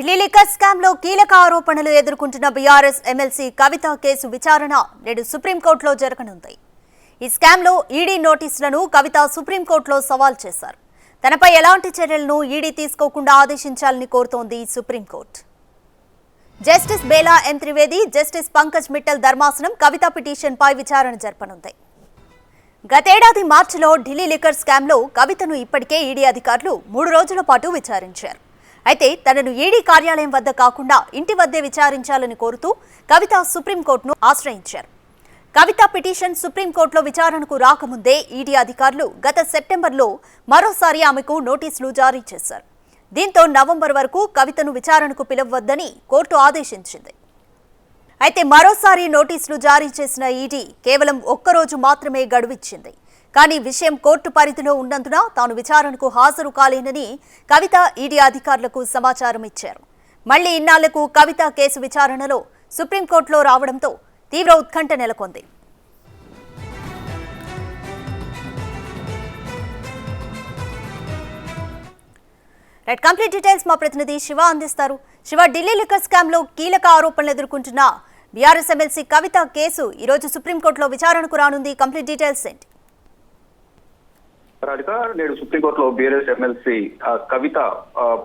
Delhi liquor scam లో కీలక ఆరోపణలు ఎదుర్కొంటున్న బీఆర్ఎస్ ఎమ్మెల్సీ కవిత కేసు విచారణ నేడు సుప్రీంకోర్టులో జరగనుంది. ఈ స్కామ్ లో ఈడీ నోటీసులను కవిత సుప్రీంకోర్టులో సవాల్ చేశారు. తనపై ఎలాంటి చర్యలను ఈడీ తీసుకోకుండా ఆదేశించాలని కోరుతోంది సుప్రీంకోర్టు. జస్టిస్ బేలా ఎం త్రివేది, జస్టిస్ పంకజ్ మిట్టల్ ధర్మాసనం కవిత పిటిషన్పై విచారణ జరపనుంది. గతేడాది మార్చిలో ఢిల్లీ లిక్కర్ స్కామ్ లో కవితను ఇప్పటికే ఈడీ అధికారులు 3 రోజుల పాటు విచారించారు. అయితే తనను ఈడీ కార్యాలయం వద్ద కాకుండా ఇంటి వద్దే విచారించాలని కోరుతూ కవిత సుప్రీంకోర్టును ఆశ్రయించారు. కవిత పిటిషన్ సుప్రీంకోర్టులో విచారణకు రాకముందే ఈడీ అధికారులు గత సెప్టెంబర్లో మరోసారి ఆమెకు నోటీసులు జారీ చేశారు. దీంతో నవంబర్ వరకు కవితను విచారణకు పిలవవద్దని కోర్టు ఆదేశించింది. అయితే మరోసారి నోటీసులు జారీ చేసిన ఈడీ కేవలం 1 రోజు మాత్రమే గడువిచ్చింది. కానీ విషయం కోర్టు పరిధిలో ఉన్నందున తాను విచారణకు హాజరు కాలేనని కవిత ఈడీ అధికారులకు సమాచారం ఇచ్చారు. మళ్లీ ఇన్నాళ్లకు కవిత కేసు విచారణలో సుప్రీంకోర్టులో రావడంతో తీవ్ర ఉత్కంఠ నెలకొంది. కంప్లీట్ డీటెయిల్స్ మా ప్రతినిధి శివ అందిస్తారు. శివ, ఢిల్లీ లిక్కర్ స్కామ్ లో కీలక ఆరోపణలు ఎదుర్కొంటున్న బీఆర్ఎస్ ఎమ్మెల్సీ కవిత కేసు ఈ రోజు సుప్రీంకోర్టులో విచారణకు రానుంది. కంప్లీట్ డీటెయిల్స్ ఏంటి? రాధిక, నేడు సుప్రీంకోర్టులో బీఆర్ఎస్ ఎమ్మెల్సీ కవిత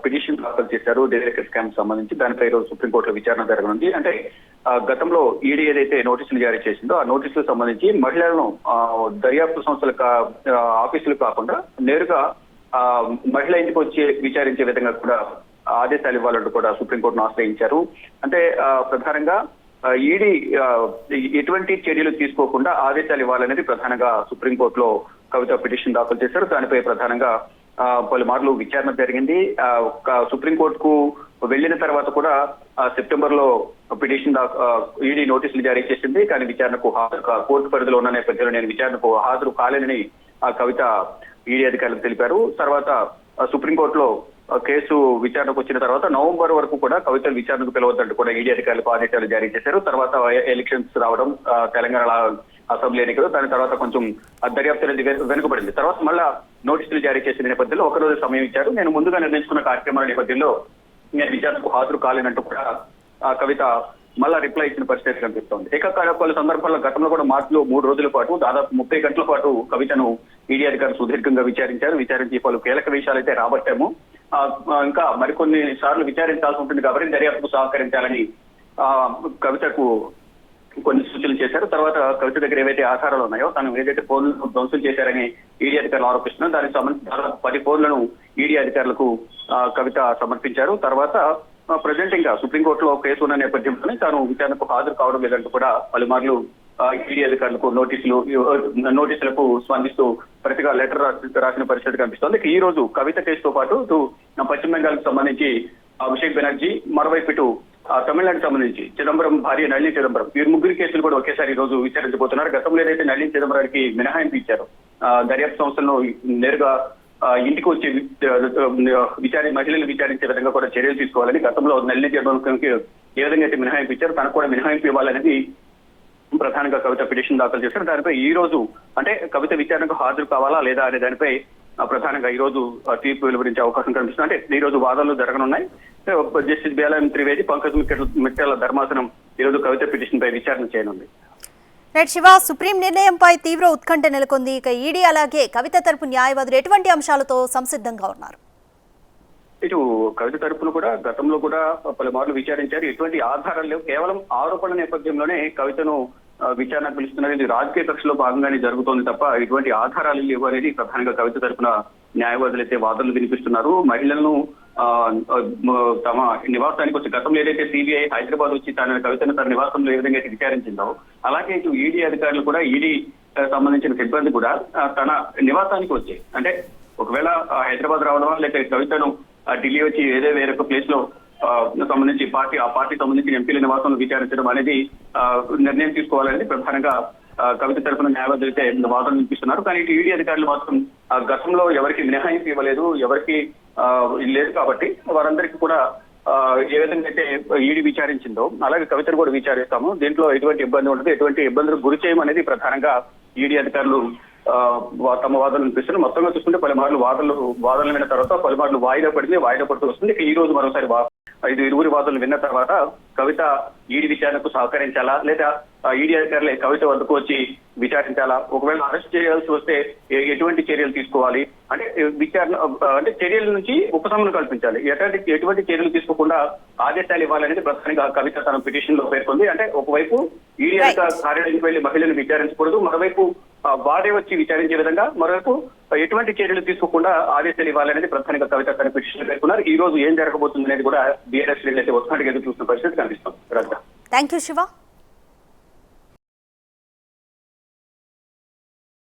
పిటిషన్ దాఖలు చేశారు ఢిల్లీ లిక్కర్ స్కామ్ సంబంధించి. దానిపై ఈరోజు సుప్రీంకోర్టులో విచారణ జరగనుంది. అంటే గతంలో ఈడీ ఏదైతే నోటీసులు జారీ చేసిందో ఆ నోటీసులకు సంబంధించి మహిళలను దర్యాప్తు సంస్థల ఆఫీసులు కాకుండా నేరుగా మహిళ ఇంటికి వచ్చి విచారించే విధంగా కూడా ఆదేశాలు ఇవ్వాలంటూ కూడా సుప్రీంకోర్టును ఆశ్రయించారు. అంటే ప్రధానంగా ఈడీ ఎటువంటి చర్యలు తీసుకోకుండా ఆదేశాలు ఇవ్వాలనేది ప్రధానంగా సుప్రీంకోర్టులో కవిత పిటిషన్ దాఖలు చేశారు. దానిపై ప్రధానంగా పలుమార్లు విచారణ జరిగింది. సుప్రీంకోర్టుకు వెళ్లిన తర్వాత కూడా సెప్టెంబర్ లో పిటిషన్ ఈడీ నోటీసులు జారీ చేసింది. కానీ విచారణకు కోర్టు పరిధిలో ఉన్న నేపథ్యంలో నేను విచారణకు హాజరు కాలేనని కవిత ఈడీ అధికారులకు తెలిపారు. తర్వాత సుప్రీంకోర్టులో కేసు విచారణకు వచ్చిన తర్వాత నవంబర్ వరకు కూడా కవితలు విచారణకు పిలవద్దంటూ కూడా ఈడీ అధికారులకు ఆదేశాలు జారీ చేశారు. తర్వాత ఎలక్షన్స్ రావడం, తెలంగాణ అసెంబ్లీ ఎన్నికలు, దాని తర్వాత కొంచెం దర్యాప్తు అనేది వెనుకబడింది. తర్వాత మళ్ళా నోటీసులు జారీ చేసిన నేపథ్యంలో 1 రోజు సమయం ఇచ్చారు. నేను ముందుగా నిర్ణయించుకున్న కార్యక్రమాల నేపథ్యంలో నేను విచారణకు హాజరు కాలేనంటూ కూడా కవిత మళ్ళా రిప్లై ఇచ్చిన పరిస్థితి కనిపిస్తోంది. పలు సందర్భాల్లో గతంలో కూడా మార్చిలో 3 రోజుల పాటు దాదాపు 30 గంటల పాటు కవితను ఈడీ అధికారులు సుదీర్ఘంగా విచారించి పలు కీలక విషయాలు అయితే రాబట్టాము. ఇంకా మరికొన్ని సార్లు విచారించాల్సి ఉంటుంది కాబట్టి దర్యాప్తుకు సహకరించాలని కవితకు కొన్ని సూచనలు చేశారు. తర్వాత కవిత దగ్గర ఏవైతే ఆధారాలు ఉన్నాయో తను ఏదైతే ఫోన్లను ధ్వంసం చేశారని ఈడీ అధికారులు ఆరోపిస్తున్నారు. దానికి సంబంధించి దాదాపు 10 ఫోన్లను ఈడీ అధికారులకు కవిత సమర్పించారు. తర్వాత ప్రజెంట్ ఇంకా సుప్రీంకోర్టులో కేసు ఉన్న నేపథ్యంలోనే తాను విచారణకు హాజరు కావడం లేదంటూ కూడా పలుమార్లు ఈడీ అధికారులకు నోటీసులకు స్పందిస్తూ ప్రతిగా లెటర్ రాసిన పరిస్థితి కనిపిస్తోంది. ఈ రోజు కవిత కేసుతో పాటు పశ్చిమ బెంగాల్ కు సంబంధించి అభిషేక్ బెనర్జీ, మరోవైపు ఇటు తమిళనాడుకు సంబంధించి చిదంబరం భార్య నళిని చిదంబరం, వీరు 3 కేసులు కూడా ఒకేసారి ఈ రోజు విచారించబోతున్నారు. గతంలో ఏదైతే నళిని చిదంబరానికి మినహాయింపు ఇచ్చారో దర్యాప్తు సంస్థలను నేరుగా ఇంటికి వచ్చి మహిళలు విచారించే విధంగా కూడా చర్యలు తీసుకోవాలని గతంలో నళిని చిదంబరంకి ఏ విధంగా అయితే మినహాయింపు ఇచ్చారో తనకు కూడా మినహాయింపు ఇవ్వాలనేది ప్రధానంగా కవిత పిటిషన్ దాఖలు చేశారు. దానిపై ఈ రోజు అంటే కవిత విచారణకు హాజరు కావాలా లేదా అనే దానిపై ప్రధానంగా ఈ రోజు తీర్పు వెలువరించే అవకాశం కనిపిస్తుంది. అంటే ఈ రోజు వాదనలు జరగనున్నాయి. జస్టిస్ బేలా ఎం త్రివేది, పంకజ్ మిట్టల్ ధర్మాసనం ఈ రోజు కవిత పిటిషన్ పై విచారణ చేయనుంది. శివ, సుప్రీం నిర్ణయంపై తీవ్ర ఉత్కంఠ నెలకొంది. ఇక ఈడీ అలాగే కవిత తరపు న్యాయవాదులు ఎటువంటి అంశాలతో సంసిద్ధంగా ఉన్నారు? ఇటు కవిత తరపున కూడా గతంలో కూడా పలుమార్లు విచారించారు. ఎటువంటి ఆధారాలు లేవు. కేవలం ఆరోపణల నేపథ్యంలోనే కవితను విచారణకు పిలుస్తున్నారు. ఇది రాజకీయ కక్షలో భాగంగానే జరుగుతోంది తప్ప ఎటువంటి ఆధారాలు లేవు అనేది ప్రధానంగా కవిత తరపున న్యాయవాదులు అయితే వాదనలు వినిపిస్తున్నారు. మహిళలను తమ నివాసానికి వచ్చి గతంలో ఏదైతే సిబిఐ హైదరాబాద్ వచ్చి కవితను తన నివాసంలో ఏ విధంగా అయితే విచారించిందో అలాగే ఇటు ఈడీ అధికారులు కూడా ఈడీ సంబంధించిన సిబ్బంది కూడా తన నివాసానికి వచ్చి, అంటే ఒకవేళ హైదరాబాద్ రావడం లేకపోతే కవితను ఢిల్లీ వచ్చి వేరొక ప్లేస్ లో సంబంధించి ఆ పార్టీ సంబంధించిన ఎంపీల నివాసంలో విచారించడం అనేది నిర్ణయం తీసుకోవాలని ప్రధానంగా కవిత తరపున న్యాయవాదులు అయితే వాదనలు వినిపిస్తున్నారు. కానీ ఇటు ఈడీ అధికారులు మాత్రం గతంలో ఎవరికి మినహాయింపు ఇవ్వలేదు, ఎవరికి లేదు కాబట్టి వారందరికీ కూడా ఏ విధంగా అయితే ఈడీ విచారించిందో అలాగే కవితను కూడా విచారిస్తాము, దీంట్లో ఎటువంటి ఇబ్బంది ఉండదు, ఎటువంటి ఇబ్బందులకు గురి చేయమనేది ప్రధానంగా ఈడీ అధికారులు తమ వాదనలు వినిపిస్తున్నారు. మొత్తంగా చూసుకుంటే పలుమార్లు వాదనలు విన్న తర్వాత పలుమార్లు వాయిదా పడుతూ వస్తుంది. ఈ రోజు మరోసారి ఇరువురి వాదనలు విన్న తర్వాత కవిత ఈడీ విచారణకు సహకరించాలా లేదా ఈడీ అధికారులే కవిత వద్దకు వచ్చి విచారించాలా, ఒకవేళ అరెస్ట్ చేయాల్సి వస్తే ఎటువంటి చర్యలు తీసుకోవాలి అంటే విచారణ అంటే చర్యల నుంచి ఉపశమనం కల్పించాలి, ఎటువంటి చర్యలు తీసుకోకుండా ఆదేశాలు ఇవ్వాలనేది ప్రధానంగా కవిత తన పిటిషన్ లో పేర్కొంది. అంటే ఒకవైపు ఈడీ కార్యాలయానికి వెళ్లి మహిళలను విచారించకూడదు, మరోవైపు వాడే వచ్చి విచారించే విధంగా, మరోవైపు ఎటువంటి చర్యలు తీసుకోకుండా ఆదేశాలు ఇవ్వాలనేది ప్రధానంగా కవిత తన పిటిషన్ పేర్కొన్నారు. ఈ రోజు ఏం జరగబోతుంది అనేది కూడా బీఆర్ఎస్ శ్రేణులు అయితే ఉత్కంఠగా ఎదురు చూస్తున్న పరిస్థితి కనిపిస్తుంది. Thank you Shiva.